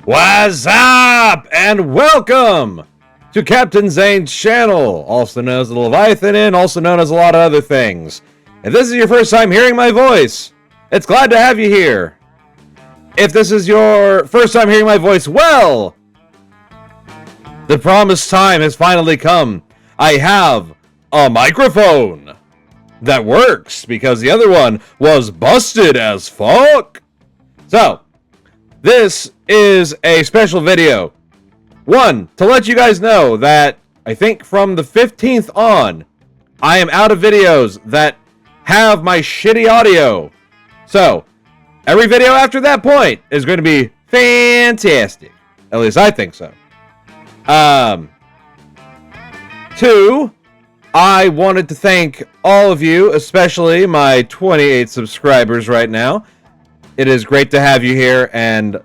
What's up, and welcome to Captain Zane's channel, also known as the Leviathan Inn, also known as a lot of other things. If this is your first time hearing my voice, it's glad to have you here. If this is your first time hearing my voice, well, the promised time has finally come. I have a microphone that works because the other one was busted as fuck. So, this is a special video. One, to let you guys know that I think from the 15th on, I am out of videos that have my shitty audio. So, every video after that point is going to be fantastic. At least I think so. Two, I wanted to thank all of you, especially my 28 subscribers right now. It is great to have you here, and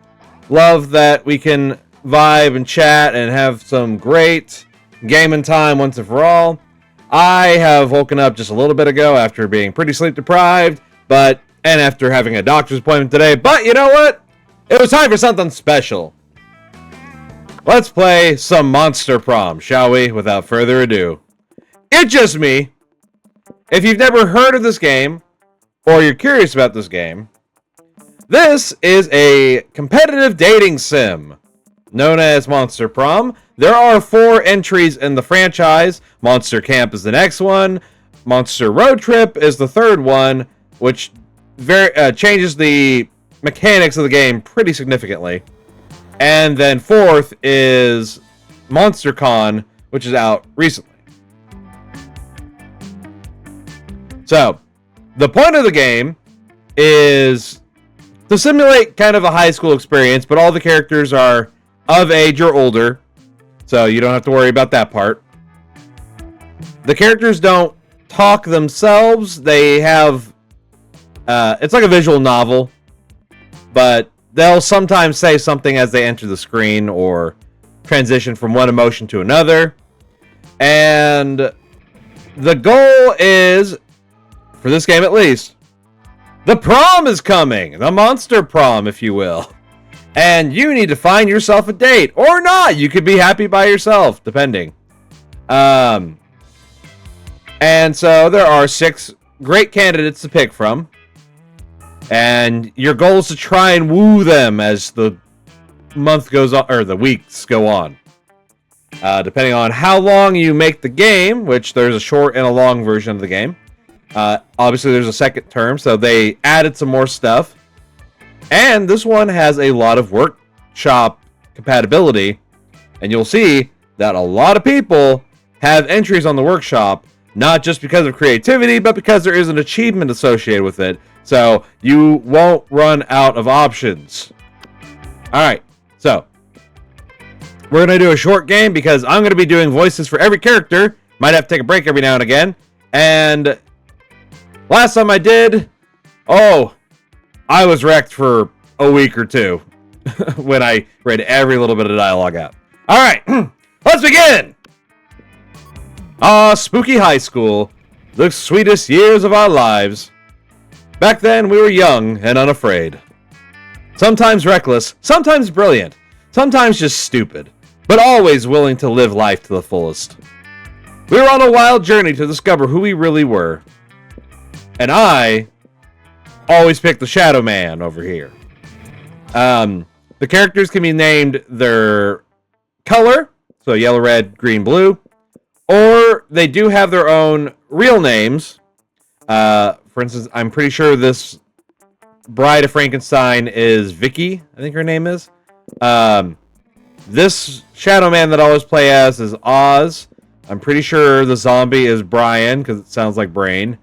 love that we can vibe and chat and have some great gaming time once and for all. I have woken up just a little bit ago after being pretty sleep deprived, and after having a doctor's appointment today, but you know what? It was time for something special. Let's play some Monster Prom, shall we? Without further ado. It's just me. If you've never heard of this game, or you're curious about this game, this is a competitive dating sim known as Monster Prom. There are 4 entries in the franchise. Monster Camp is the next one. Monster Road Trip is the third one, which changes the mechanics of the game pretty significantly. And then fourth is Monster Con, which is out recently. So, the point of the game is to simulate kind of a high school experience, but all the characters are of age or older, so you don't have to worry about that part. The characters don't talk themselves. They have... it's like a visual novel, but they'll sometimes say something as they enter the screen or transition from one emotion to another. And the goal is, for this game at least, the prom is coming! The Monster Prom, if you will. And you need to find yourself a date. Or not! You could be happy by yourself, depending. And so there are 6 great candidates to pick from. And your goal is to try and woo them as the month goes on, or the weeks go on. Depending on how long you make the game, which there's a short and a long version of the game. Obviously, there's a second term, so they added some more stuff. And this one has a lot of workshop compatibility. And you'll see that a lot of people have entries on the workshop, not just because of creativity, but because there is an achievement associated with it. So you won't run out of options. Alright, so we're going to do a short game because I'm going to be doing voices for every character. Might have to take a break every now and again. And last time I did, I was wrecked for a week or two when I read every little bit of dialogue out. Alright, let's begin! Spooky high school, the sweetest years of our lives. Back then, we were young and unafraid. Sometimes reckless, sometimes brilliant, sometimes just stupid, but always willing to live life to the fullest. We were on a wild journey to discover who we really were. And I always pick the Shadow Man over here. The characters can be named their color, so yellow, red, green, blue, or they do have their own real names. For instance, I'm pretty sure this Bride of Frankenstein is Vicky, I think her name is. This Shadow Man that I always play as is Oz. I'm pretty sure the zombie is Brian, because it sounds like brain.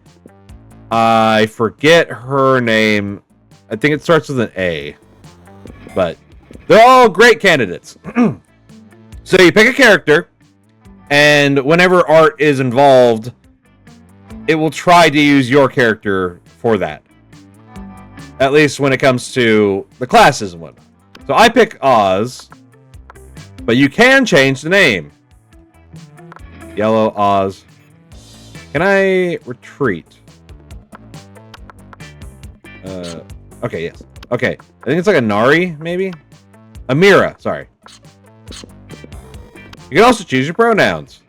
I forget her name. I think it starts with an A. But they're all great candidates. So you pick a character, and whenever art is involved, it will try to use your character for that. At least when it comes to the classes and whatnot. So I pick Oz, but you can change the name. Yellow Oz. Can I retreat? Okay, yes. Okay, I think it's like a Nari, maybe? Amira, sorry. You can also choose your pronouns.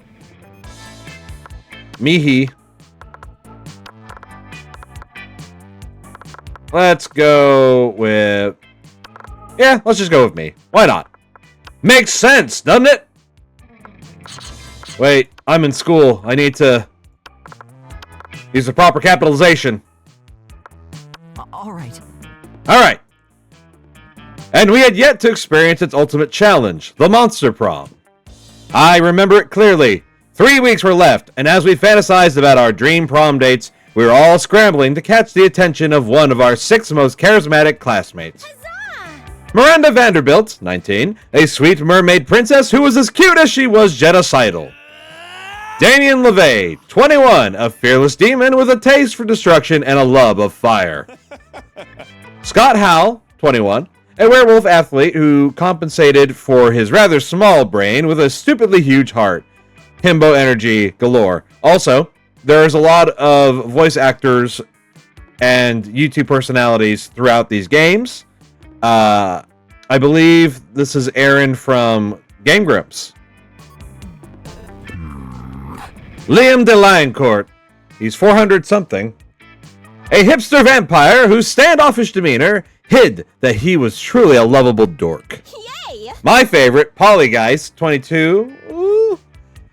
Me, he. Let's go with... Yeah, let's just go with me. Why not? Makes sense, doesn't it? Wait, I'm in school. I need to use the proper capitalization. All right. All right. And we had yet to experience its ultimate challenge, the Monster Prom. I remember it clearly. 3 weeks were left, and as we fantasized about our dream prom dates, we were all scrambling to catch the attention of one of our 6 most charismatic classmates. Miranda Vanderbilt, 19, a sweet mermaid princess who was as cute as she was genocidal. Damien LeVay, 21, a fearless demon with a taste for destruction and a love of fire. Scott Howell, 21, a werewolf athlete who compensated for his rather small brain with a stupidly huge heart. Himbo energy galore. Also, there's a lot of voice actors and YouTube personalities throughout these games. I believe this is Aaron from Game Grumps. Liam DeLioncourt. He's 400 something. A hipster vampire whose standoffish demeanor hid that he was truly a lovable dork. Yay! My favorite, Polygeist, 22. Ooh.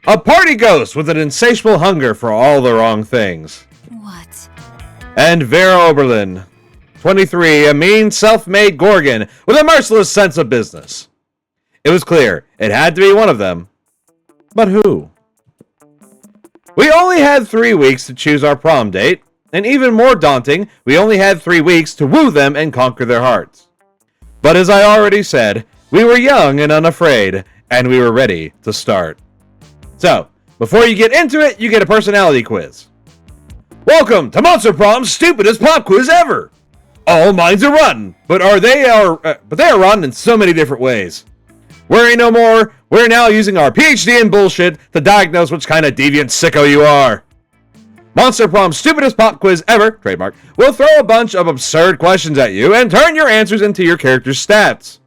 A party ghost with an insatiable hunger for all the wrong things. What? And Vera Oberlin, 23, a mean, self-made Gorgon with a merciless sense of business. It was clear it had to be one of them. But who? We only had 3 weeks to choose our prom date, and even more daunting, we only had 3 weeks to woo them and conquer their hearts. But as I already said, we were young and unafraid, and we were ready to start. So, before you get into it, you get a personality quiz. Welcome to Monster Prom's stupidest pop quiz ever! All minds are rotten, but they are rotten in so many different ways. Worry no more, we're now using our PhD in bullshit to diagnose which kind of deviant sicko you are. Monster Prom's stupidest pop quiz ever, trademark, will throw a bunch of absurd questions at you and turn your answers into your character's stats.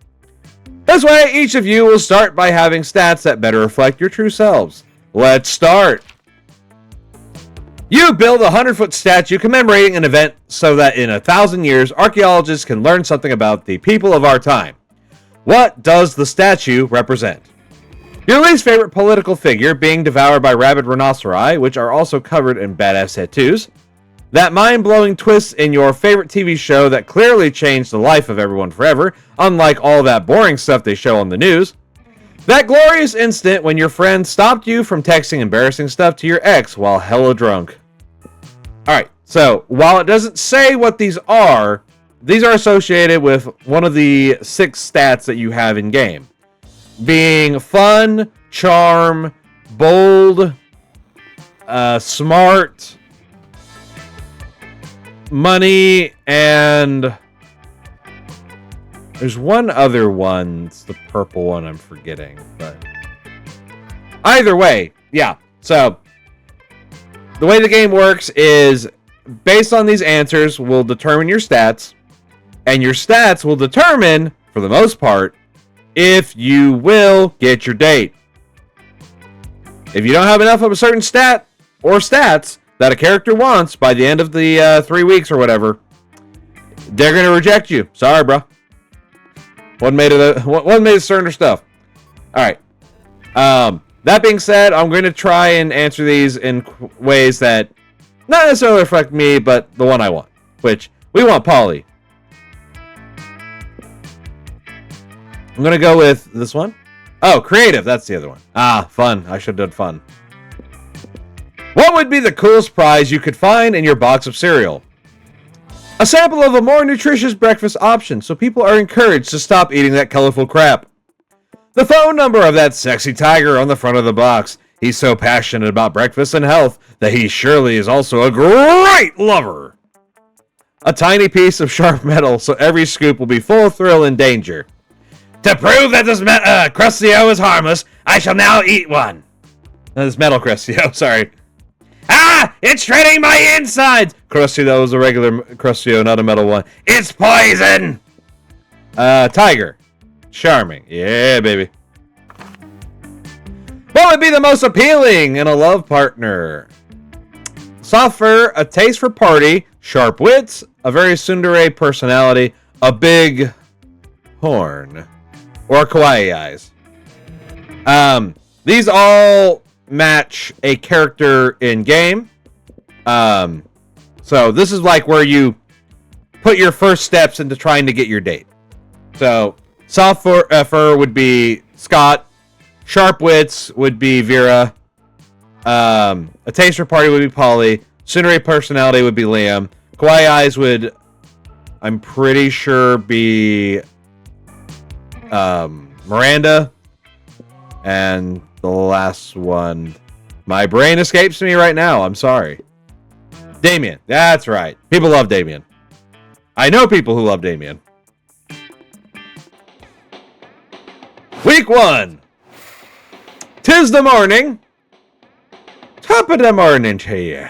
This way, each of you will start by having stats that better reflect your true selves. Let's start. You build a 100-foot statue commemorating an event so that in 1,000 years, archaeologists can learn something about the people of our time. What does the statue represent? Your least favorite political figure being devoured by rabid rhinoceri, which are also covered in badass tattoos. That mind-blowing twist in your favorite TV show that clearly changed the life of everyone forever, unlike all that boring stuff they show on the news. That glorious instant when your friend stopped you from texting embarrassing stuff to your ex while hella drunk. Alright, so while it doesn't say what these are associated with one of the 6 stats that you have in game. Being fun, charm, bold, smart, money, and there's one other one. It's the purple one I'm forgetting, but either way, yeah. So the way the game works is based on these answers will determine your stats, and your stats will determine, for the most part, if you will get your date. If you don't have enough of a certain stat or stats that a character wants by the end of the 3 weeks or whatever, they're going to reject you. Sorry, bro. One made it certain stuff. All right. That being said, I'm going to try and answer these in ways that not necessarily reflect me, but the one I want, which we want Polly. I'm going to go with this one. Oh, creative. That's the other one. Ah, fun. I should have done fun. What would be the coolest prize you could find in your box of cereal? A sample of a more nutritious breakfast option, so people are encouraged to stop eating that colorful crap. The phone number of that sexy tiger on the front of the box. He's so passionate about breakfast and health that he surely is also a great lover. A tiny piece of sharp metal, so every scoop will be full of thrill and danger. To prove that this Crustio is harmless, I shall now eat one. No, this metal Crustio, sorry. Ah! It's shredding my insides! Crustio, that was a regular Crustio, not a metal one. It's poison! Tiger. Charming. Yeah, baby. What would be the most appealing in a love partner? Soft fur, a taste for party, sharp wits, a very tsundere personality, a big horn, or kawaii eyes. These all match a character in game. So this is like where you put your first steps into trying to get your date. So soft fur would be Scott. Sharp wits would be Vera. A taste for party would be Polly. Tsundere personality would be Liam. Kawaii eyes would, I'm pretty sure, be Miranda. And the last one, my brain escapes me right now. I'm sorry. Damien. That's right. People love Damien. I know people who love Damien. Week 1. 'Tis the morning. Top of the morning to you.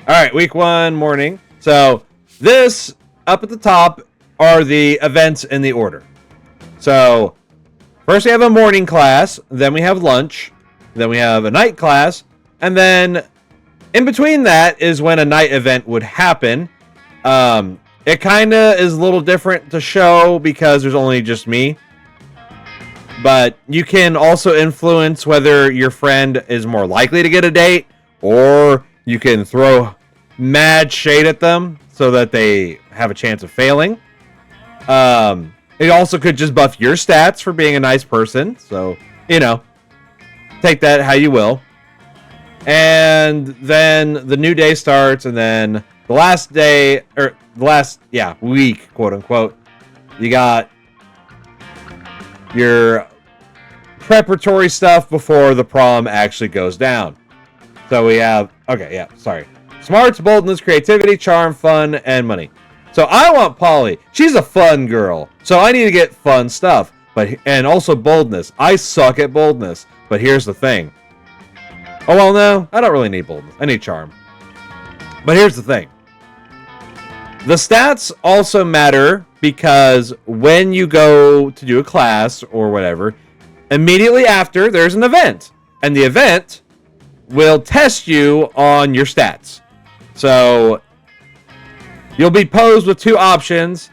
Alright, week 1 morning. So, this, up at the top, are the events in the order. So, first we have a morning class, then we have lunch, then we have a night class, and then in between that is when a night event would happen. It kind of is a little different to show because there's only just me. But you can also influence whether your friend is more likely to get a date, or you can throw mad shade at them so that they have a chance of failing. It also could just buff your stats for being a nice person. So, you know, take that how you will. And then the new day starts, and then the last day, or the last, week, quote unquote, you got your preparatory stuff before the prom actually goes down. So we have, smarts, boldness, creativity, charm, fun, and money. So I want Polly. She's a fun girl. So I need to get fun stuff. And also boldness. I suck at boldness. But here's the thing. Oh, well, no. I don't really need boldness. I need charm. But here's the thing. The stats also matter because when you go to do a class or whatever, immediately after, there's an event. And the event will test you on your stats. So you'll be posed with 2 options,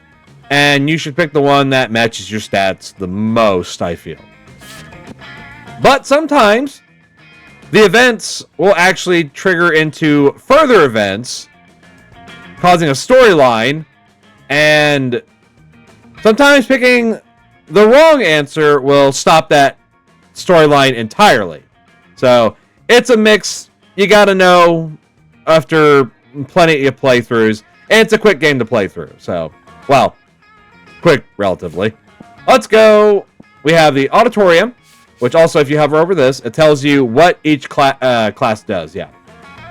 and you should pick the one that matches your stats the most, I feel. But sometimes the events will actually trigger into further events, causing a storyline, and sometimes picking the wrong answer will stop that storyline entirely. So it's a mix. You gotta know after plenty of playthroughs, and it's a quick game to play through. So, well, quick relatively. Let's go. We have the auditorium, which also, if you hover over this, it tells you what each class does. Yeah,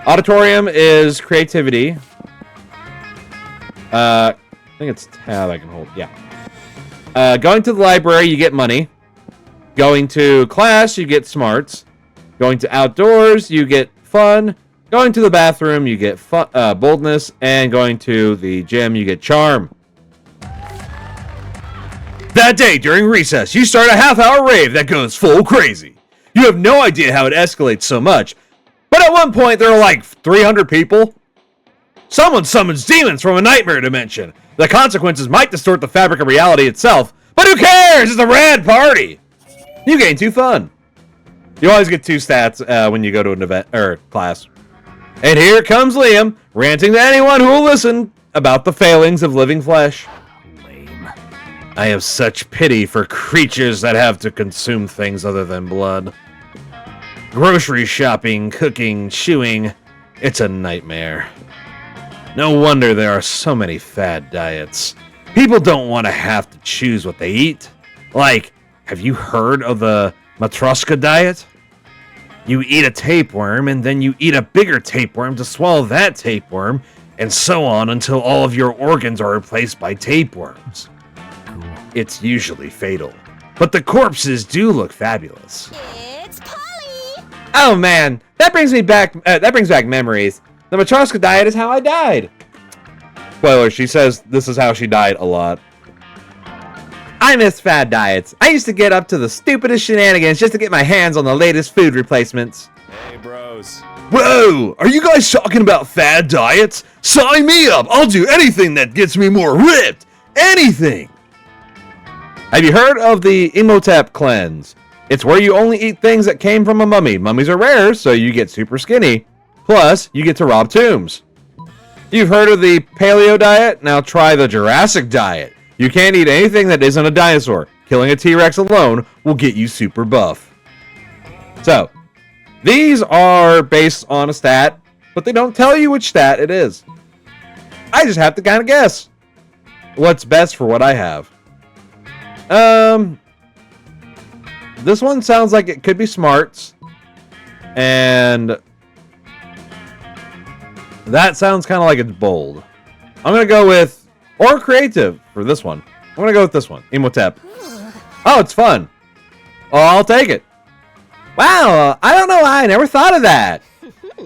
auditorium is creativity. I think it's tab I can hold. Yeah. Going to the library, you get money. Going to class, you get smarts. Going to outdoors, you get fun. Going to the bathroom, you get boldness. And going to the gym, you get charm. That day, during recess, you start a half-hour rave that goes full crazy. You have no idea how it escalates so much. But at one point, there are like 300 people. Someone summons demons from a nightmare dimension. The consequences might distort the fabric of reality itself. But who cares? It's a rad party. You gain 2 fun. You always get 2 stats when you go to an event or class. And here comes Liam, ranting to anyone who will listen about the failings of living flesh. Lame. I have such pity for creatures that have to consume things other than blood. Grocery shopping, cooking, chewing. It's a nightmare. No wonder there are so many fad diets. People don't want to have to choose what they eat. Like, have you heard of the Matryoshka diet? You eat a tapeworm, and then you eat a bigger tapeworm to swallow that tapeworm, and so on until all of your organs are replaced by tapeworms. Cool. It's usually fatal. But the corpses do look fabulous. It's Polly! Oh man, that brings back memories. The Matryoshka diet is how I died. Spoiler, she says this is how she died a lot. I miss fad diets. I used to get up to the stupidest shenanigans just to get my hands on the latest food replacements. Hey, bros. Whoa! Are you guys talking about fad diets? Sign me up! I'll do anything that gets me more ripped! Anything! Have you heard of the Imhotep cleanse? It's where you only eat things that came from a mummy. Mummies are rare, so you get super skinny. Plus, you get to rob tombs. You've heard of the paleo diet? Now try the Jurassic diet. You can't eat anything that isn't a dinosaur. Killing a T-Rex alone will get you super buff. So, these are based on a stat, but they don't tell you which stat it is. I just have to kind of guess what's best for what I have. This one sounds like it could be smarts, and that sounds kind of like it's bold. I'm gonna go with or creative for this one. I'm gonna go with this one, Imhotep. Oh, it's fun. Oh, I'll take it. Wow, I don't know why I never thought of that.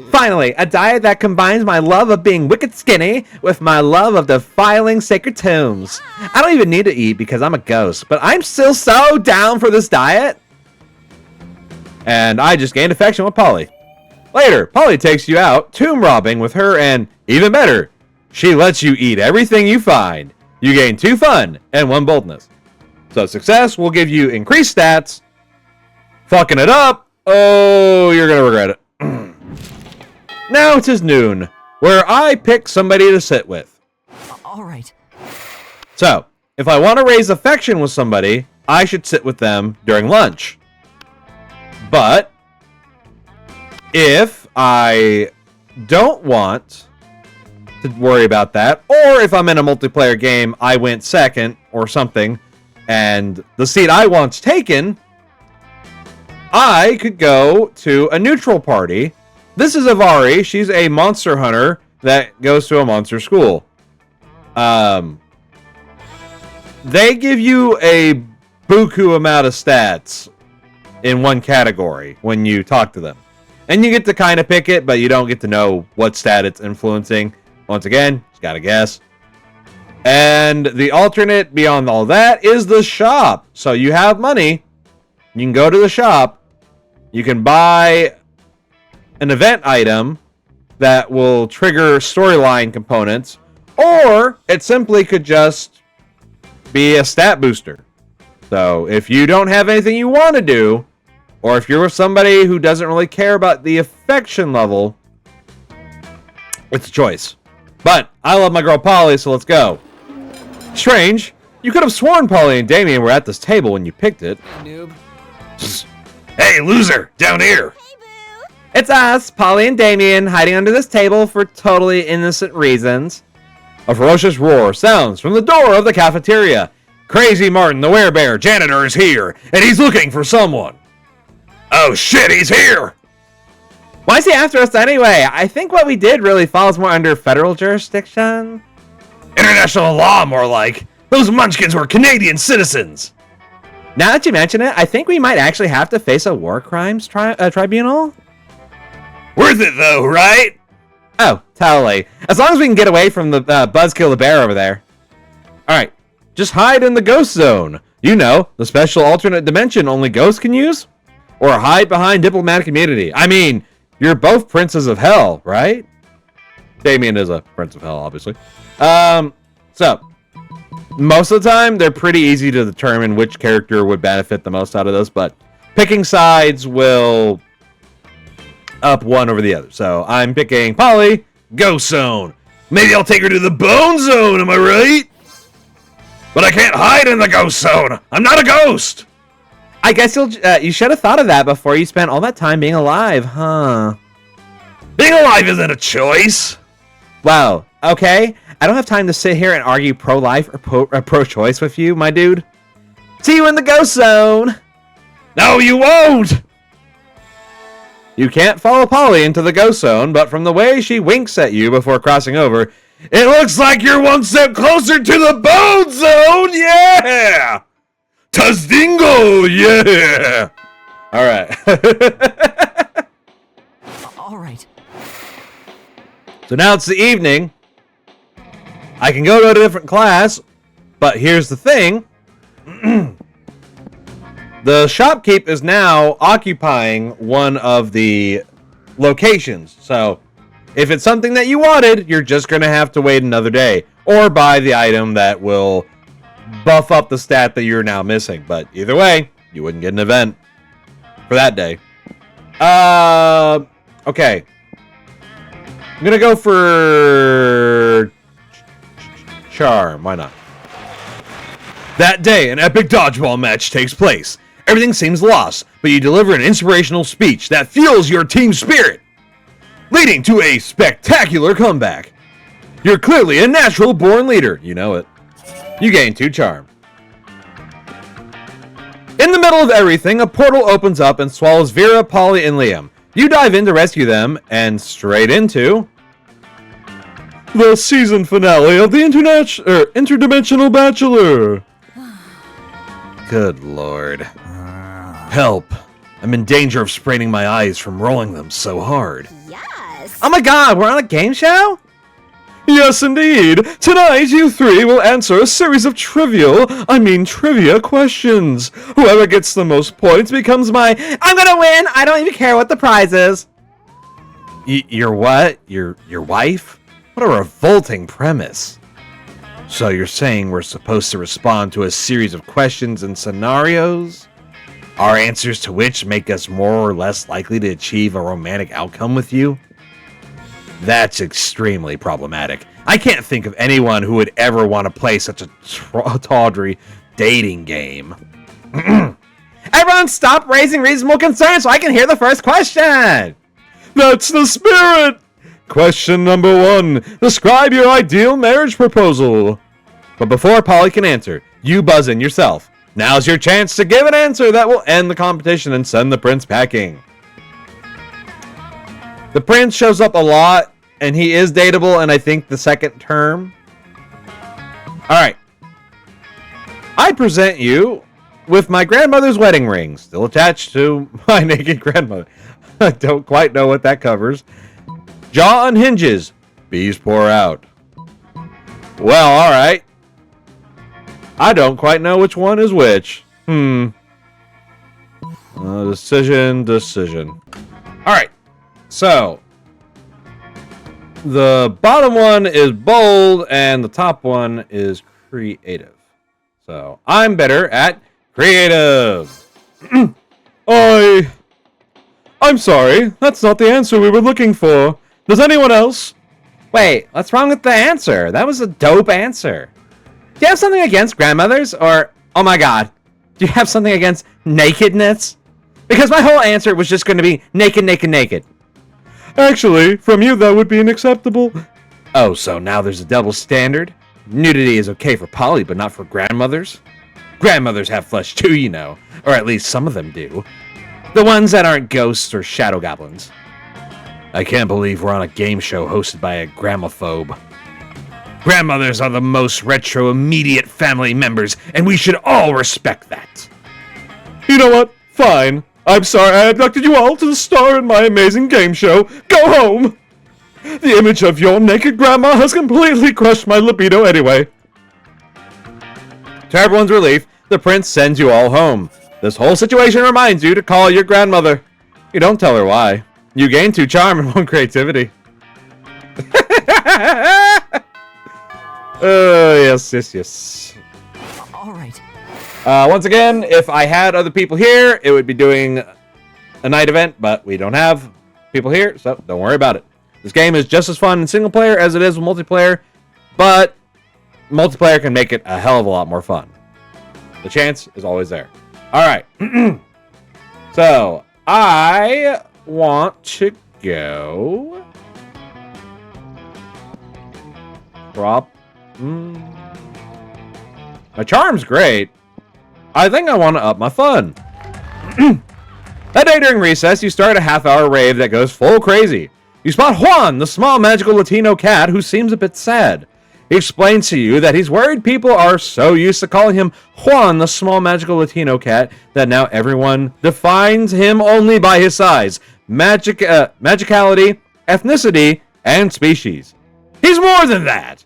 Finally, a diet that combines my love of being wicked skinny with my love of defiling sacred tombs. I don't even need to eat because I'm a ghost, but I'm still so down for this diet. And I just gained affection with Polly. Later, Polly takes you out tomb robbing with her, and even better, she lets you eat everything you find. You gain 2 fun and 1 boldness. So success will give you increased stats. Fucking it up, oh, you're gonna regret it. Now it is noon, where I pick somebody to sit with. All right. So, if I want to raise affection with somebody, I should sit with them during lunch. But if I don't want to worry about that, or if I'm in a multiplayer game, I went second or something, and the seat I want's taken, I could go to a neutral party. This is Avari. She's a monster hunter that goes to a monster school. They give you a buku amount of stats in one category when you talk to them. And you get to kind of pick it, but you don't get to know what stat it's influencing. Once again, just gotta guess. And the alternate beyond all that is the shop. So you have money. You can go to the shop. You can buy an event item that will trigger storyline components, or it simply could just be a stat booster. So if you don't have anything you want to do, or if you're with somebody who doesn't really care about the affection level, it's a choice. But I love my girl Polly, so let's go. Strange, you could have sworn Polly and Damien were at this table when you picked it. Noob. Hey, loser, down here. Hey, boo. It's us, Polly and Damien, hiding under this table for totally innocent reasons. A ferocious roar sounds from the door of the cafeteria. Crazy Martin, the werebear janitor, is here, and he's looking for someone. Oh shit, he's here! Why is he after us anyway? I think what we did really falls more under federal jurisdiction. International law, more like. Those munchkins were Canadian citizens. Now that you mention it, I think we might actually have to face a war crimes tribunal. Worth it though, right? Oh, totally. As long as we can get away from the Buzzkill the bear over there. Alright, just hide in the ghost zone. You know, the special alternate dimension only ghosts can use? Or hide behind diplomatic immunity. I mean, you're both princes of hell, right? Damien is a prince of hell, obviously. So, most of the time, they're pretty easy to determine which character would benefit the most out of this, but picking sides will up one over the other. So, I'm picking Polly, Ghost Zone. Maybe I'll take her to the Bone Zone, am I right? But I can't hide in the Ghost Zone. I'm not a ghost. I guess you should have thought of that before you spent all that time being alive, huh? Being alive isn't a choice. Wow, okay. I don't have time to sit here and argue pro-life or pro-choice with you, my dude. See you in the ghost zone. No, you won't. You can't follow Polly into the ghost zone, but from the way she winks at you before crossing over, it looks like you're one step closer to the bone zone. Yeah. Tazdingo, yeah! Alright. All right. So now it's the evening. I can go to a different class, but here's the thing. The shopkeep is now occupying one of the locations. So, if it's something that you wanted, you're just going to have to wait another day. Or buy the item that will buff up the stat that you're now missing. But either way, you wouldn't get an event for that day. Okay. I'm going to go for Charm. Why not? That day, an epic dodgeball match takes place. Everything seems lost, but you deliver an inspirational speech that fuels your team spirit, leading to a spectacular comeback. You're clearly a natural-born leader. You know it. You gain 2 charm. In the middle of everything, a portal opens up and swallows Vera, Polly, and Liam. You dive in to rescue them, and straight into the season finale of the Interdimensional Bachelor. Good lord. Help. I'm in danger of spraining my eyes from rolling them so hard. Yes. Oh my god, we're on a game show? Yes, indeed. Tonight, you 3 will answer a series of trivia questions. Whoever gets the most points becomes my I'm gonna win, I don't even care what the prize is. Your what? Your wife? What a revolting premise. So you're saying we're supposed to respond to a series of questions and scenarios? Our answers to which make us more or less likely to achieve a romantic outcome with you? That's extremely problematic. I can't think of anyone who would ever want to play such a tawdry dating game. Everyone stop raising reasonable concerns so I can hear the first question! That's the spirit! Question number 1. Describe your ideal marriage proposal. But before Polly can answer, you buzz in yourself. Now's your chance to give an answer that will end the competition and send the prince packing. The prince shows up a lot, and he is dateable in, I think, the second term. Alright. I present you with my grandmother's wedding ring, still attached to my naked grandmother. I don't quite know what that covers. Jaw unhinges. Bees pour out. Well, alright. I don't quite know which one is which. Decision. Alright. So, the bottom one is bold, and the top one is creative. So, I'm better at creative. I'm sorry. That's not the answer we were looking for. Does anyone else? Wait, what's wrong with the answer? That was a dope answer. Do you have something against grandmothers? Or, oh my god, do you have something against nakedness? Because my whole answer was just going to be naked. Actually, from you that would be unacceptable. Oh, so now there's a double standard? Nudity is okay for Polly, but not for grandmothers? Grandmothers have flesh too, you know. Or at least some of them do. The ones that aren't ghosts or shadow goblins. I can't believe we're on a game show hosted by a gramophobe. Grandmothers are the most retro immediate family members, and we should all respect that. You know what? Fine. I'm sorry I abducted you all to star in my amazing game show. Go home! The image of your naked grandma has completely crushed my libido anyway. To everyone's relief, the prince sends you all home. This whole situation reminds you to call your grandmother. You don't tell her why. You gain 2 charm and 1 creativity. Yes. All right. Once again, if I had other people here, it would be doing a night event, but we don't have people here, so don't worry about it. This game is just as fun in single player as it is with multiplayer, but multiplayer can make it a hell of a lot more fun. The chance is always there. All right. So, I want to go... My charm's great. I think I want to up my fun. That day during recess, you start a half-hour rave that goes full crazy. You spot Juan, the small magical Latino cat who seems a bit sad. He explains to you that he's worried people are so used to calling him Juan, the small magical Latino cat, that now everyone defines him only by his size, magicality, ethnicity, and species. He's more than that.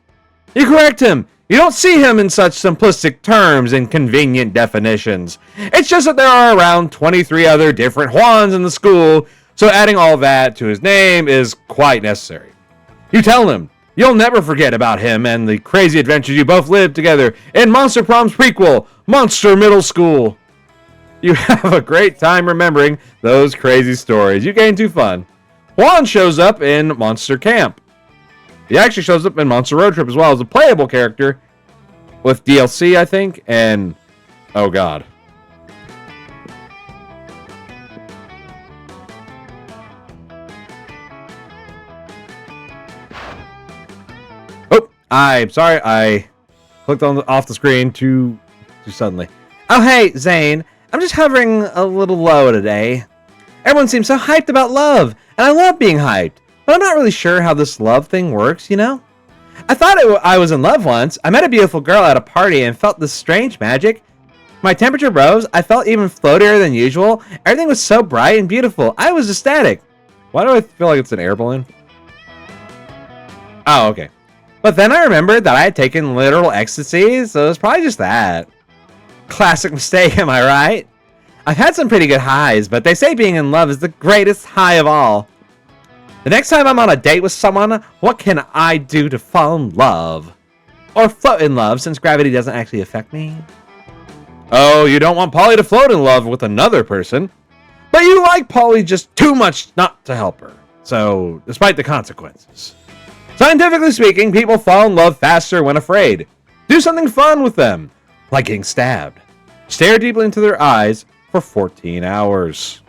You correct him. You don't see him in such simplistic terms and convenient definitions. It's just that there are around 23 other different Juans in the school, so adding all that to his name is quite necessary. You tell him you'll never forget about him and the crazy adventures you both lived together in Monster Prom's prequel, Monster Middle School. You have a great time remembering those crazy stories. You gain 2 fun. Juan shows up in Monster Camp. He actually shows up in Monster Road Trip as well as a playable character with DLC, I think, and oh god. Oh, I'm sorry, I clicked off the screen too suddenly. Oh hey, Zane, I'm just hovering a little low today. Everyone seems so hyped about love, and I love being hyped. But I'm not really sure how this love thing works, you know? I thought I was in love once. I met a beautiful girl at a party and felt this strange magic. My temperature rose. I felt even floatier than usual. Everything was so bright and beautiful. I was ecstatic. Why do I feel like it's an air balloon? Oh, okay. But then I remembered that I had taken literal ecstasy, so it was probably just that. Classic mistake, am I right? I've had some pretty good highs, but they say being in love is the greatest high of all. The next time I'm on a date with someone, what can I do to fall in love? Or float in love, since gravity doesn't actually affect me? Oh, you don't want Polly to float in love with another person. But you like Polly just too much not to help her. So, despite the consequences. Scientifically speaking, people fall in love faster when afraid. Do something fun with them, like getting stabbed. Stare deeply into their eyes for 14 hours.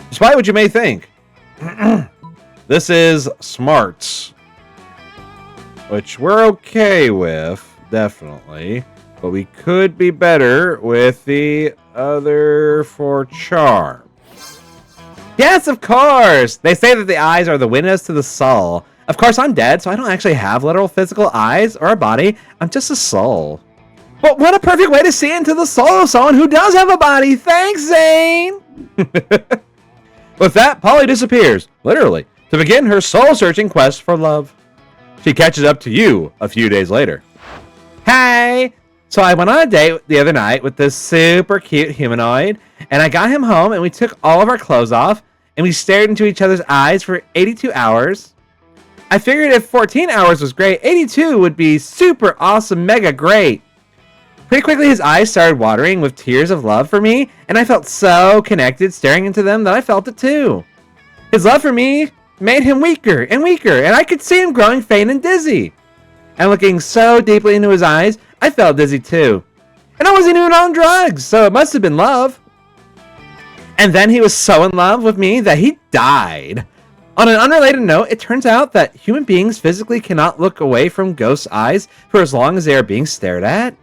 Despite what you may think. This is smarts, which we're okay with, definitely, but we could be better with the other 4 charm. Yes, of course! They say that the eyes are the windows to the soul. Of course, I'm dead, so I don't actually have literal physical eyes or a body. I'm just a soul. But what a perfect way to see into the soul of someone who does have a body! Thanks, Zane! With that, Polly disappears, literally, to begin her soul-searching quest for love. She catches up to you a few days later. Hey! So I went on a date the other night with this super cute humanoid, and I got him home and we took all of our clothes off, and we stared into each other's eyes for 82 hours. I figured if 14 hours was great, 82 would be super awesome, mega great. Pretty quickly his eyes started watering with tears of love for me, and I felt so connected staring into them that I felt it too. His love for me made him weaker, and I could see him growing faint and dizzy. And looking so deeply into his eyes, I felt dizzy too. And I wasn't even on drugs, so it must have been love. And then he was so in love with me that he died. On an unrelated note, it turns out that human beings physically cannot look away from ghosts' eyes for as long as they are being stared at.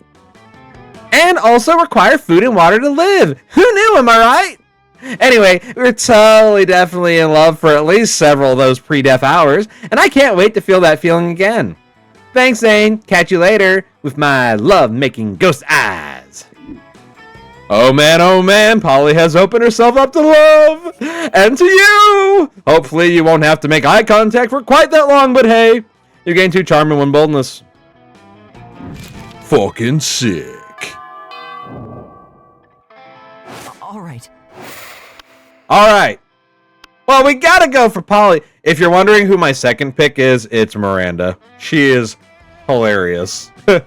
And also require food and water to live. Who knew, am I right? Anyway, we were totally definitely in love for at least several of those pre-death hours, and I can't wait to feel that feeling again. Thanks, Zane. Catch you later with my love-making ghost eyes. Oh man, Polly has opened herself up to love, and to you! Hopefully you won't have to make eye contact for quite that long, but hey, you gain 2 charm and 1 boldness. Fucking sick. Alright. Well, we gotta go for Polly. If you're wondering who my second pick is, it's Miranda. She is hilarious. You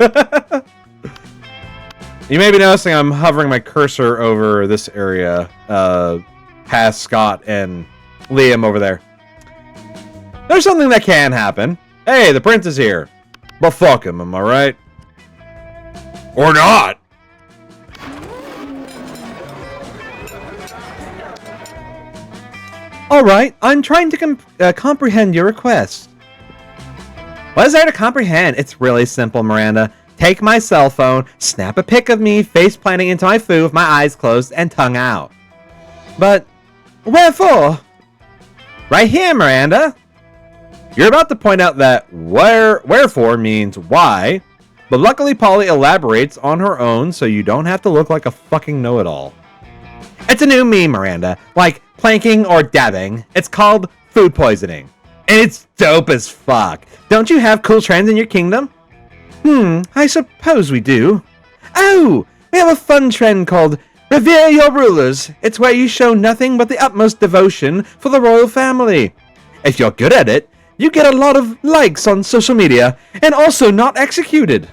may be noticing I'm hovering my cursor over this area, past Scott and Liam over there. There's something that can happen. Hey, the prince is here. But fuck him, am I right? Or not! Alright, I'm trying to comprehend your request. What is there to comprehend? It's really simple, Miranda. Take my cell phone, snap a pic of me face planting into my food with my eyes closed and tongue out. But, wherefore? Right here, Miranda. You're about to point out that wherefore means why, but luckily Polly elaborates on her own so you don't have to look like a fucking know-it-all. It's a new meme, Miranda. Like planking or dabbing. It's called food poisoning. And it's dope as fuck. Don't you have cool trends in your kingdom? I suppose we do. Oh, we have a fun trend called Revere Your Rulers. It's where you show nothing but the utmost devotion for the royal family. If you're good at it, you get a lot of likes on social media and also not executed.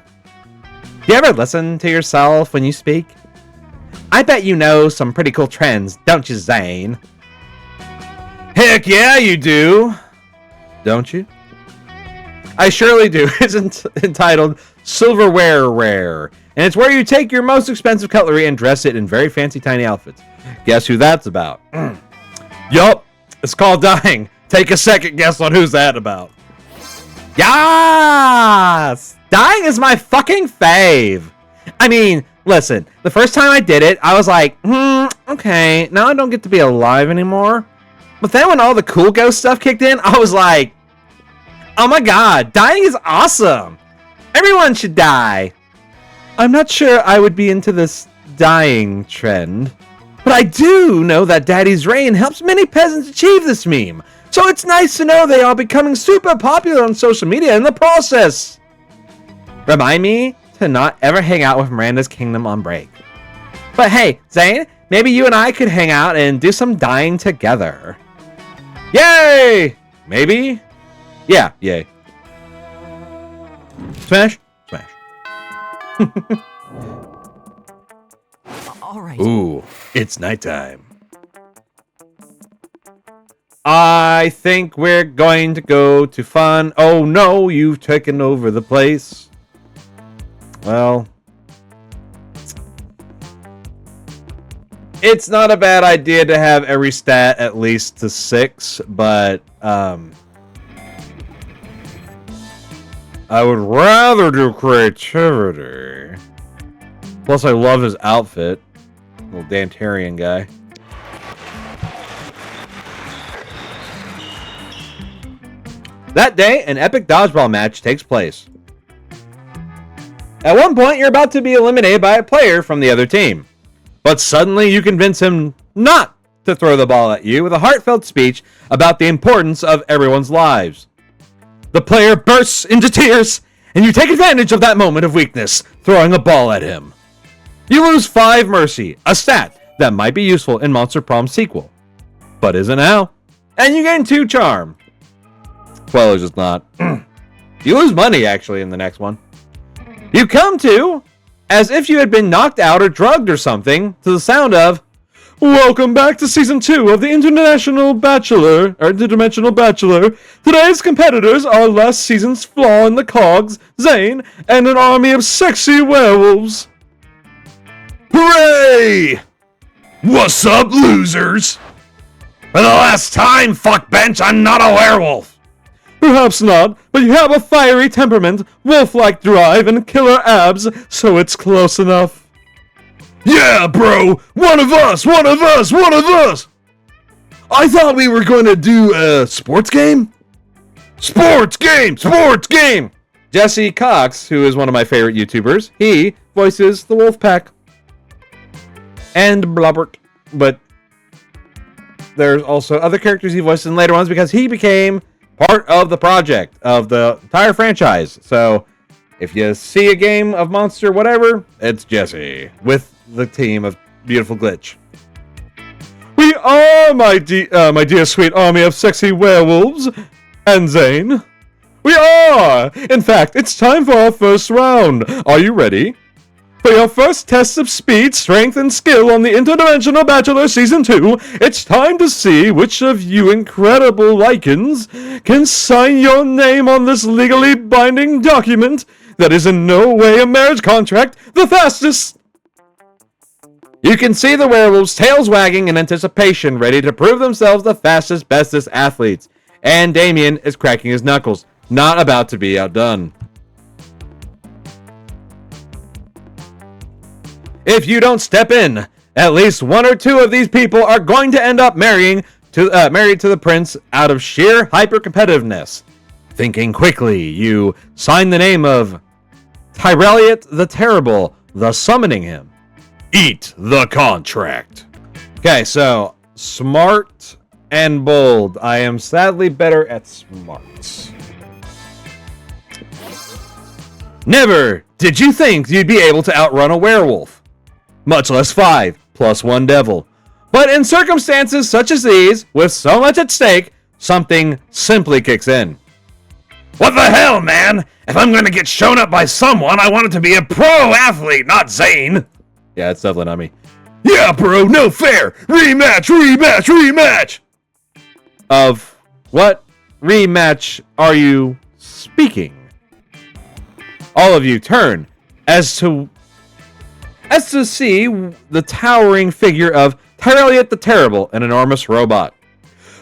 Do you ever listen to yourself when you speak? I bet you know some pretty cool trends, don't you, Zane? Heck yeah, you do. Don't you? I surely do. It's entitled Silverware Rare, and it's where you take your most expensive cutlery and dress it in very fancy tiny outfits. Guess who that's about? Yup, it's called dying. Take a second guess on who's that about. Yes! Dying is my fucking fave. I mean, listen, the first time I did it, I was like, okay, now I don't get to be alive anymore. But then when all the cool ghost stuff kicked in, I was like, oh my god, dying is awesome. Everyone should die. I'm not sure I would be into this dying trend, but I do know that Daddy's Reign helps many peasants achieve this meme. So it's nice to know they are becoming super popular on social media in the process. Remind me to not ever hang out with Miranda's Kingdom on break. But hey, Zane, maybe you and I could hang out and do some dying together. Yay! Maybe? Yeah, yay. Smash? Smash. All right. Ooh, it's nighttime. I think we're going to go to fun. Oh no, you've taken over the place. Well, it's not a bad idea to have every stat at least to 6, but I would rather do creativity. Plus, I love his outfit. Little Dantarian guy. That day, an epic dodgeball match takes place. At one point, you're about to be eliminated by a player from the other team. But suddenly, you convince him not to throw the ball at you with a heartfelt speech about the importance of everyone's lives. The player bursts into tears, and you take advantage of that moment of weakness, throwing a ball at him. You lose 5 mercy, a stat that might be useful in Monster Prom sequel, but isn't now. And you gain 2 charm. Spoilers, it's not. You lose money, actually, in the next one. You come to, as if you had been knocked out or drugged or something, to the sound of, "Welcome back to Season 2 of the Interdimensional Bachelor. Today's competitors are last season's flaw in the cogs, Zane, and an army of sexy werewolves." Hooray! What's up, losers? For the last time, fuckbench, I'm not a werewolf. Perhaps not, but you have a fiery temperament, wolf-like drive, and killer abs, so it's close enough. Yeah, bro! One of us! One of us! One of us! I thought we were going to do a sports game? Sports game! Sports game! Jesse Cox, who is one of my favorite YouTubers, he voices the Wolfpack. And Blobbert, but there's also other characters he voiced in later ones because he became part of the project of the entire franchise. So if you see a game of Monster whatever, it's Jesse with the team of Beautiful Glitch. We are, my dear sweet army of sexy werewolves, and Zane. We are! In fact, it's time for our first round. Are you ready? For your first test of speed, strength, and skill on the Interdimensional Bachelor Season 2, it's time to see which of you incredible lichens can sign your name on this legally binding document that is in no way a marriage contract the fastest. You can see the werewolves' tails wagging in anticipation, ready to prove themselves the fastest, bestest athletes. And Damien is cracking his knuckles, not about to be outdone. If you don't step in, at least 1 or 2 of these people are going to end up married to the prince out of sheer hyper-competitiveness. Thinking quickly, you sign the name of Tyrelliot the Terrible, thus summoning him. Eat the contract. Okay, so smart and bold. I am sadly better at smarts. Never did you think you'd be able to outrun a werewolf, much less 5 plus 1 devil. But in circumstances such as these, with so much at stake, something simply kicks in. What the hell, man? If I'm gonna get shown up by someone, I want it to be a pro athlete, not Zane. Yeah, it's definitely not me. Yeah, bro, no fair. Rematch, rematch, rematch. Of what rematch are you speaking? All of you turn as to see the towering figure of Tyrelliot the Terrible, an enormous robot.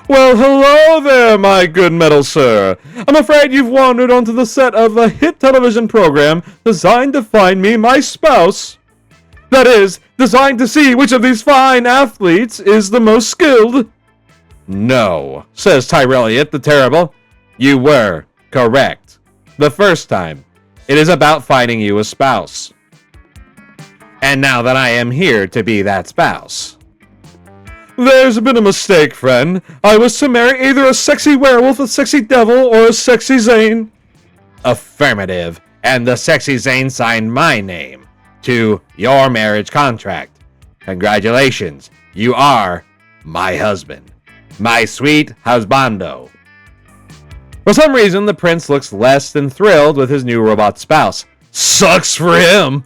Well, hello there, my good metal sir. I'm afraid you've wandered onto the set of a hit television program designed to find me my spouse. That is, designed to see which of these fine athletes is the most skilled. No, says Tyrelliot the Terrible. You were correct. The first time. It is about finding you a spouse. And now that I am here to be that spouse. There's been a mistake, friend. I was to marry either a sexy werewolf, a sexy devil, or a sexy Zane. Affirmative. And the sexy Zane signed my name to your marriage contract. Congratulations. You are my husband. My sweet husbando. For some reason, the prince looks less than thrilled with his new robot spouse. Sucks for him.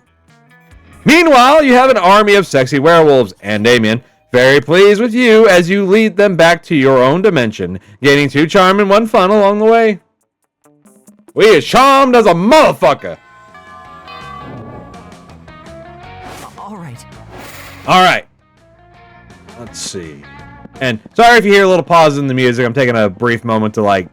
Meanwhile, you have an army of sexy werewolves, and Damien, very pleased with you as you lead them back to your own dimension, gaining 2 charm and 1 fun along the way. We is charmed as a motherfucker. All right. Let's see. And sorry if you hear a little pause in the music. I'm taking a brief moment to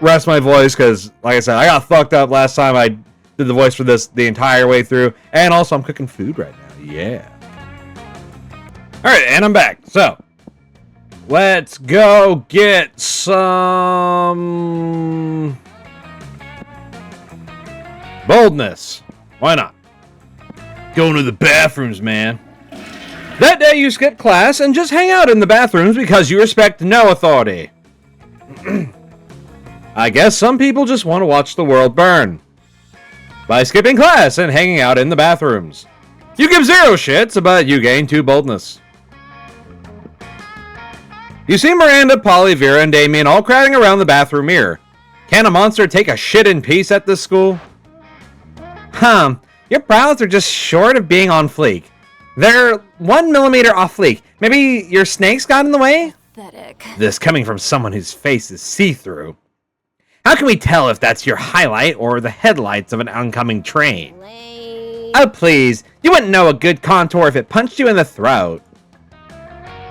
rest my voice because, like I said, I got fucked up last time I did the voice for this the entire way through, and also I'm cooking food right now. Yeah. All right, and I'm back. So, let's go get some boldness. Why not? Going to the bathrooms, man. That day you skip class and just hang out in the bathrooms because you respect no authority. I guess some people just want to watch the world burn. By skipping class and hanging out in the bathrooms. You give 0 shits, but you gain 2 boldness. You see Miranda, Polly, Vera, and Damien all crowding around the bathroom mirror. Can a monster take a shit in peace at this school? Your brows are just short of being on fleek. They're 1 millimeter off fleek. Maybe your snakes got in the way? Pathetic. This coming from someone whose face is see-through. How can we tell if that's your highlight or the headlights of an oncoming train? Lame. Oh, please. You wouldn't know a good contour if it punched you in the throat.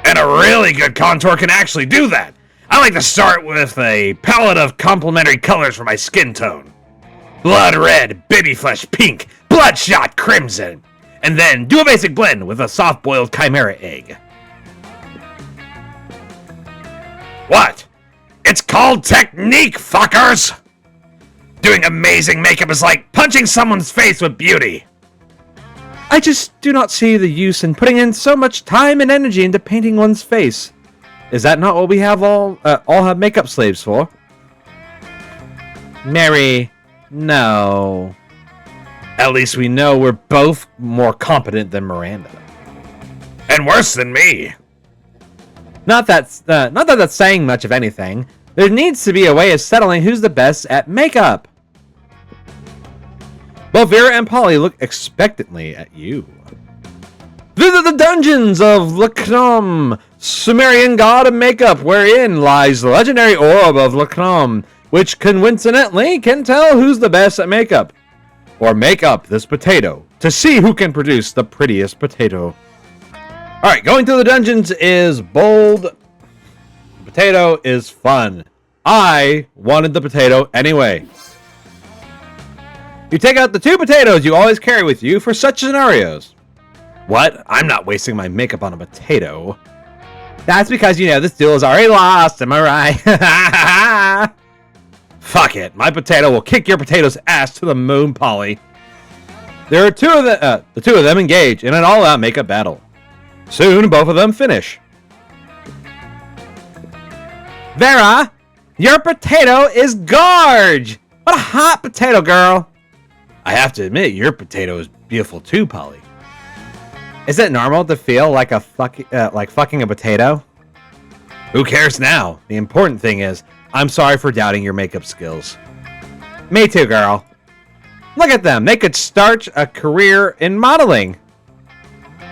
And a really good contour can actually do that. I like to start with a palette of complementary colors for my skin tone. Blood red, baby flesh pink, bloodshot crimson. And then do a basic blend with a soft-boiled chimera egg. What? It's called technique, fuckers! Doing amazing makeup is like punching someone's face with beauty. I just do not see the use in putting in so much time and energy into painting one's face. Is that not what we have all have makeup slaves for? Mary, no. At least we know we're both more competent than Miranda. And worse than me. Not that that's saying much of anything. There needs to be a way of settling who's the best at makeup. Both Vera and Polly look expectantly at you. Visit the dungeons of Lacnom, Sumerian god of makeup, wherein lies the legendary orb of Lacnom, which coincidentally can tell who's the best at makeup. Or make up this potato to see who can produce the prettiest potato. Alright, going to the dungeons is bold. Potato is fun. I wanted the potato anyway. You take out the 2 potatoes you always carry with you for such scenarios. What? I'm not wasting my makeup on a potato. That's because you know this duel is already lost, am I right? Fuck it, my potato will kick your potato's ass to the moon, Polly. There are the 2 of them engage in an all-out makeup battle. Soon, both of them finish. Vera, your potato is gorge! What a hot potato, girl! I have to admit, your potato is beautiful too, Polly. Is it normal to feel like fucking a potato? Who cares now? The important thing is, I'm sorry for doubting your makeup skills. Me too, girl. Look at them. They could start a career in modeling.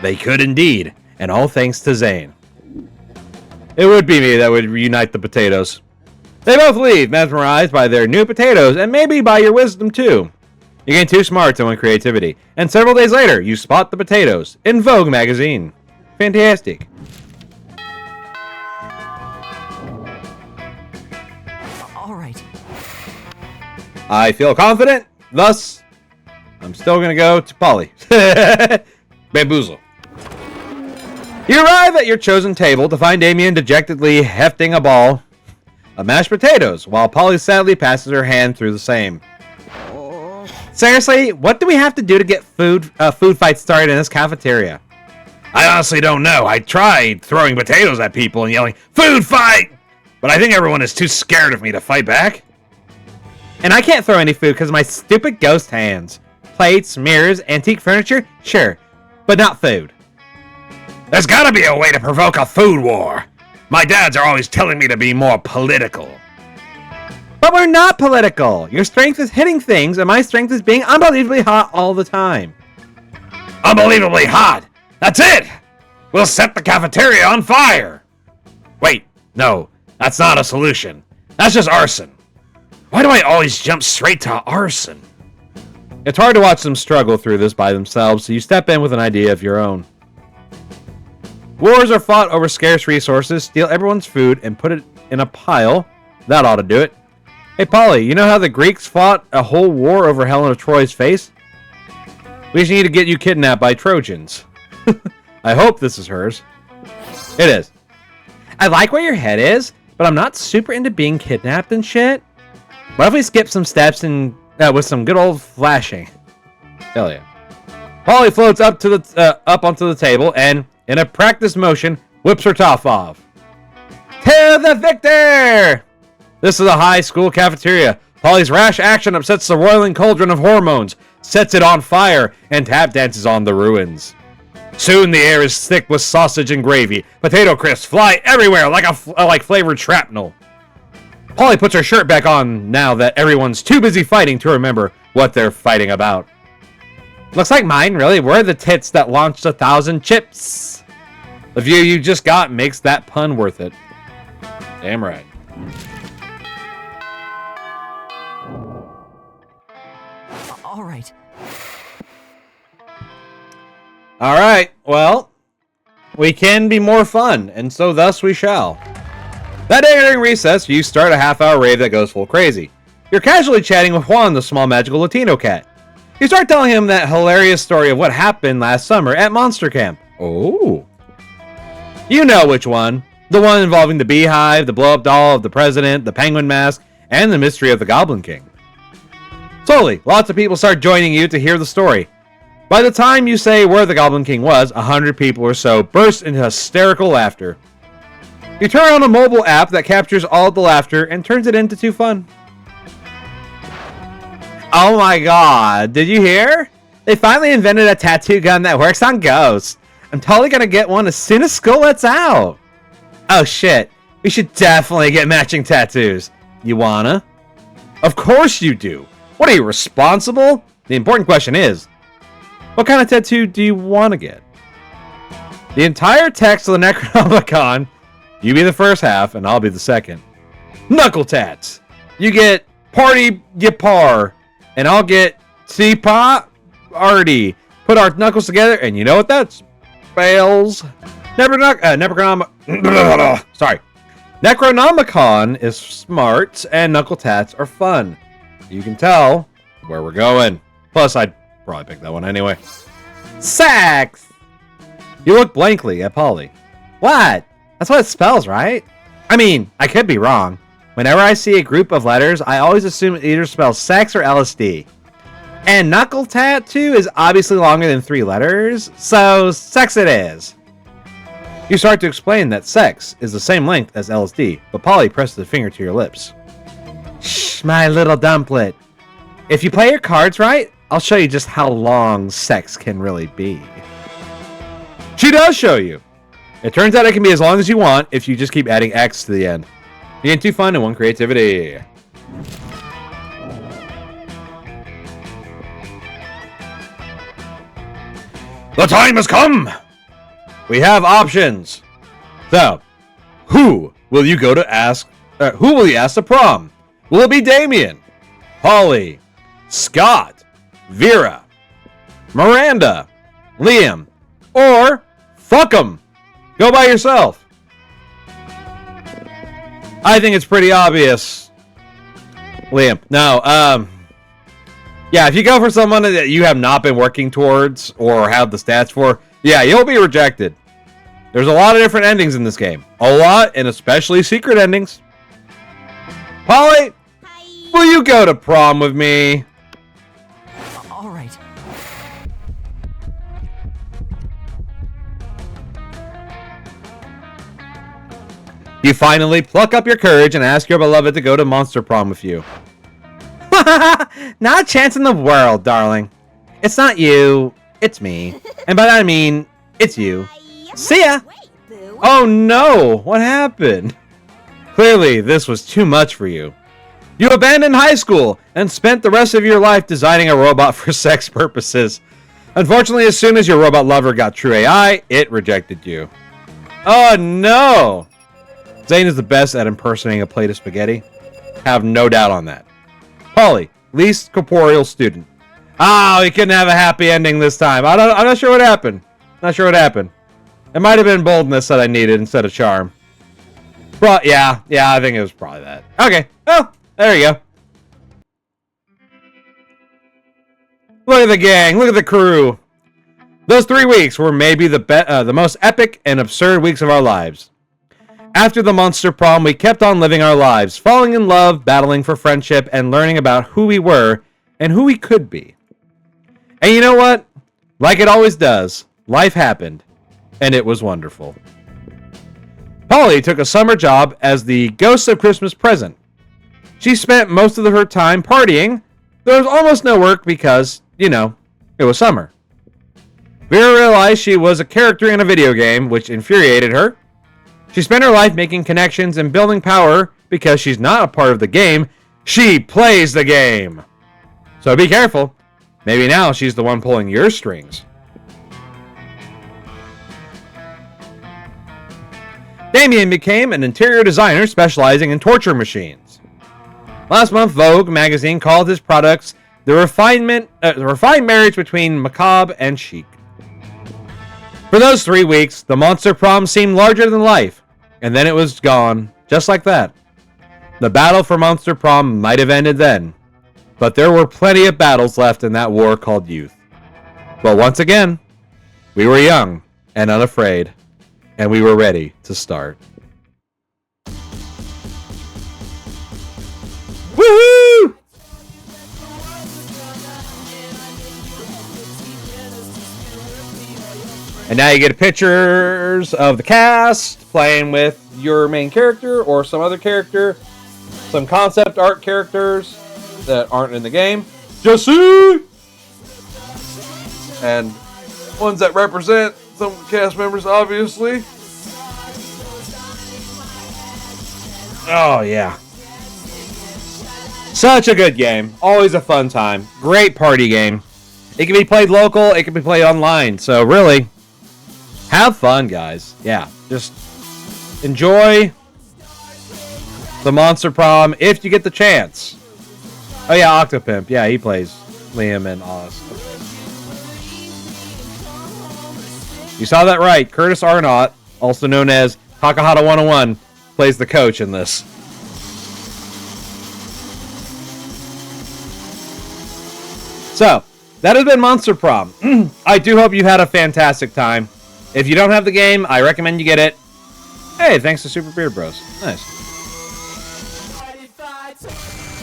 They could indeed, and all thanks to Zane. It would be me that would reunite the potatoes. They both leave, mesmerized by their new potatoes, and maybe by your wisdom too. You gain 2 smarts and 1 creativity, and several days later, you spot the potatoes in Vogue magazine. Fantastic. All right. I feel confident, thus, I'm still gonna go to Polly. Bamboozle. You arrive at your chosen table to find Damien dejectedly hefting a ball of mashed potatoes, while Polly sadly passes her hand through the same. Seriously, what do we have to do to get food fights started in this cafeteria? I honestly don't know. I tried throwing potatoes at people and yelling, "Food fight!" But I think everyone is too scared of me to fight back. And I can't throw any food because of my stupid ghost hands. Plates, mirrors, antique furniture? Sure, but not food. There's gotta be a way to provoke a food war. My dads are always telling me to be more political. But we're not political. Your strength is hitting things, and my strength is being unbelievably hot all the time. Unbelievably hot? That's it! We'll set the cafeteria on fire! Wait, no, that's not a solution. That's just arson. Why do I always jump straight to arson? It's hard to watch them struggle through this by themselves, so you step in with an idea of your own. Wars are fought over scarce resources, steal everyone's food, and put it in a pile. That ought to do it. Hey, Polly, you know how the Greeks fought a whole war over Helen of Troy's face? We just need to get you kidnapped by Trojans. I hope this is hers. It is. I like where your head is, but I'm not super into being kidnapped and shit. What if we skip some steps and with some good old flashing? Hell yeah. Polly floats up to the up onto the table and, in a practice motion, whips her top off. To the victor! This is a high school cafeteria. Polly's rash action upsets the roiling cauldron of hormones, sets it on fire, and tap dances on the ruins. Soon the air is thick with sausage and gravy. Potato crisps fly everywhere like flavored shrapnel. Polly puts her shirt back on now that everyone's too busy fighting to remember what they're fighting about. Looks like mine really were the tits that launched 1,000 chips. The view you just got makes that pun worth it. Damn right. All right. All right, well, we can be more fun, and so thus we shall. That day during recess, you start a half-hour rave that goes full crazy. You're casually chatting with Juan, the small magical Latino cat. You start telling him that hilarious story of what happened last summer at Monster Camp. Oh. You know which one. The one involving the beehive, the blow-up doll of the president, the penguin mask, and the mystery of the Goblin King. Slowly, lots of people start joining you to hear the story. By the time you say where the Goblin King was, 100 people or so burst into hysterical laughter. You turn on a mobile app that captures all the laughter and turns it into fun. Oh my god, did you hear? They finally invented a tattoo gun that works on ghosts. I'm totally gonna get one as soon as school lets out. Oh shit, we should definitely get matching tattoos. You wanna? Of course you do. What are you, responsible? The important question is, what kind of tattoo do you want to get? The entire text of the Necronomicon, you be the first half and I'll be the second. Knuckle tats. You get party yapar, and I'll get Sipa Arty. Put our knuckles together, and you know what that's? Fails. Necronomicon is smart, and knuckle tats are fun. You can tell where we're going. Plus, I'd probably pick that one anyway. Sex! You look blankly at Polly. What? That's what it spells, right? I mean, I could be wrong. Whenever I see a group of letters, I always assume it either spells sex or LSD. And knuckle tattoo is obviously longer than 3 letters, so sex it is. You start to explain that sex is the same length as LSD, but Polly presses a finger to your lips. Shh, my little dumplet. If you play your cards right, I'll show you just how long sex can really be. She does show you. It turns out it can be as long as you want if you just keep adding X to the end. You get 2 fun and 1 creativity. The time has come! We have options. So, who will you go to ask? Who will you ask to prom? Will it be Damien, Polly, Scott, Vera, Miranda, Liam, or fuck 'em? Go by yourself. I think it's pretty obvious. Liam. No, yeah, if you go for someone that you have not been working towards or have the stats for, yeah, you'll be rejected. There's a lot of different endings in this game. A lot, and especially secret endings. Polly, will you go to prom with me? All right. You finally pluck up your courage and ask your beloved to go to Monster Prom with you. Not a chance in the world, darling. It's not you, it's me. And by that I mean, it's you. See ya! Oh no, what happened? Clearly, this was too much for you. You abandoned high school and spent the rest of your life designing a robot for sex purposes. Unfortunately, as soon as your robot lover got true AI, it rejected you. Oh no! Zane is the best at impersonating a plate of spaghetti. Have no doubt on that. Polly, least corporeal student. Oh, he couldn't have a happy ending this time. I'm not sure what happened. Not sure what happened. It might have been boldness that I needed instead of charm. But yeah, I think it was probably that. Okay, well, there you go. Look at the gang, look at the crew. Those 3 weeks were maybe the most epic and absurd weeks of our lives. After the Monster Prom, we kept on living our lives, falling in love, battling for friendship, and learning about who we were and who we could be. And you know what? Like it always does, life happened, and it was wonderful. Polly took a summer job as the ghost of Christmas present. She spent most of her time partying. There was almost no work because, you know, it was summer. Vera realized she was a character in a video game, which infuriated her. She spent her life making connections and building power because she's not a part of the game. She plays the game. So be careful. Maybe now she's the one pulling your strings. Damien became an interior designer specializing in torture machines. Last month, Vogue magazine called his products the refined marriage between macabre and chic. For those 3 weeks, the Monster Prom seemed larger than life, and then it was gone, just like that. The battle for Monster Prom might have ended then, but there were plenty of battles left in that war called youth. But once again, we were young and unafraid, and we were ready to start. Woohoo! And now you get pictures of the cast playing with your main character or some other character. Some concept art characters that aren't in the game. Jesse! And ones that represent some cast members, obviously. Oh, yeah. Such a good game. Always a fun time. Great party game. It can be played local. It can be played online. So really, have fun, guys. Yeah, just enjoy the Monster Prom if you get the chance. Oh yeah, Octopimp. Yeah, he plays Liam and Oz. You saw that right. Curtis Arnott, also known as Takahata 101, plays the coach in this. So, that has been Monster Prom. I do hope you had a fantastic time. If you don't have the game, I recommend you get it. Hey, thanks to Super Beard Bros. Nice.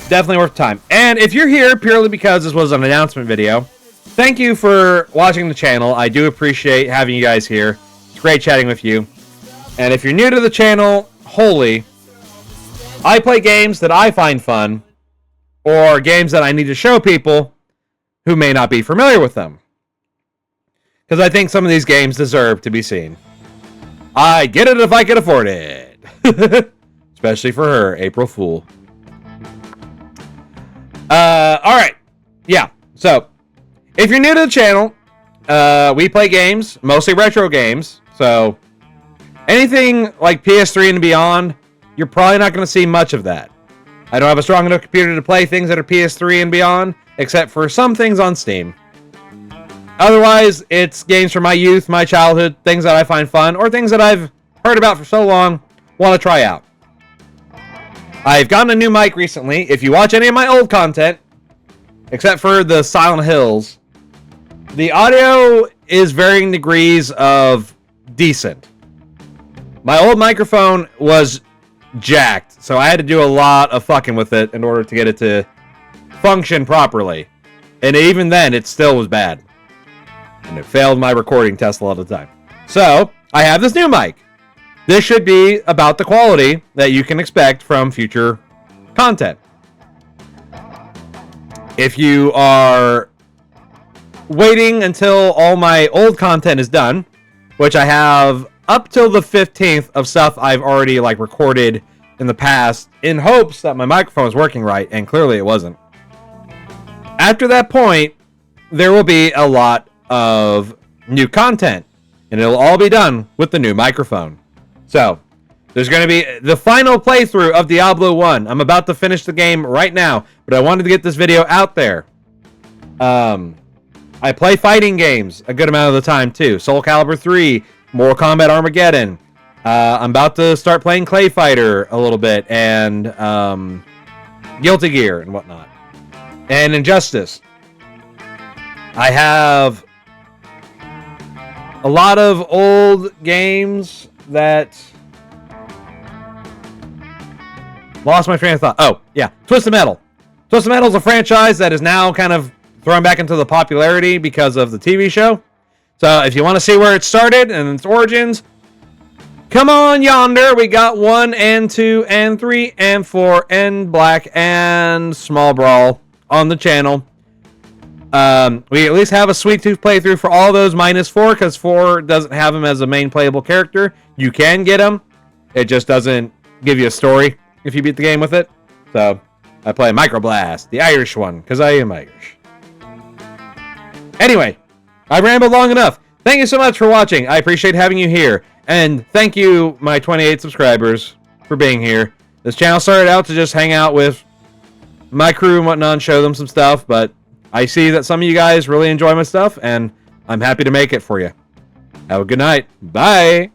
Definitely worth time. And if you're here purely because this was an announcement video, thank you for watching the channel. I do appreciate having you guys here. It's great chatting with you. And if you're new to the channel, holy, I play games that I find fun, or games that I need to show people who may not be familiar with them. Because I think some of these games deserve to be seen. I get it if I can afford it. Especially for her, April Fool. Alright. Yeah, so, if you're new to the channel, we play games, mostly retro games, so anything like PS3 and beyond, you're probably not going to see much of that. I don't have a strong enough computer to play things that are PS3 and beyond, except for some things on Steam. Otherwise, it's games from my youth, my childhood, things that I find fun, or things that I've heard about for so long, want to try out. I've gotten a new mic recently. If you watch any of my old content, except for the Silent Hills, the audio is varying degrees of decent. My old microphone was jacked, so I had to do a lot of fucking with it in order to get it to function properly. And even then, it still was bad. And it failed my recording test a lot of the time. So, I have this new mic. This should be about the quality that you can expect from future content. If you are waiting until all my old content is done, which I have up till the 15th of stuff I've already recorded in the past in hopes that my microphone was working right, and clearly it wasn't. After that point, there will be a lot of new content, and it'll all be done with the new microphone. So, there's going to be the final playthrough of Diablo 1. I'm about to finish the game right now, but I wanted to get this video out there. I play fighting games a good amount of the time, too. Soul Calibur 3, Mortal Kombat Armageddon. I'm about to start playing Clay Fighter a little bit, and Guilty Gear and whatnot. And Injustice. I have a lot of old games that lost my train of thought. Oh, yeah. Twisted Metal. Twisted Metal is a franchise that is now kind of thrown back into the popularity because of the TV show. So if you want to see where it started and its origins, come on yonder. We got 1 and 2 and 3 and 4 and Black and Small Brawl on the channel. We at least have a Sweet Tooth playthrough for all those minus 4, because 4 doesn't have him as a main playable character. You can get him. It just doesn't give you a story if you beat the game with it. So, I play Microblast, the Irish one, because I am Irish. Anyway, I've rambled long enough. Thank you so much for watching. I appreciate having you here. And thank you, my 28 subscribers, for being here. This channel started out to just hang out with my crew and whatnot and show them some stuff, but I see that some of you guys really enjoy my stuff, and I'm happy to make it for you. Have a good night. Bye.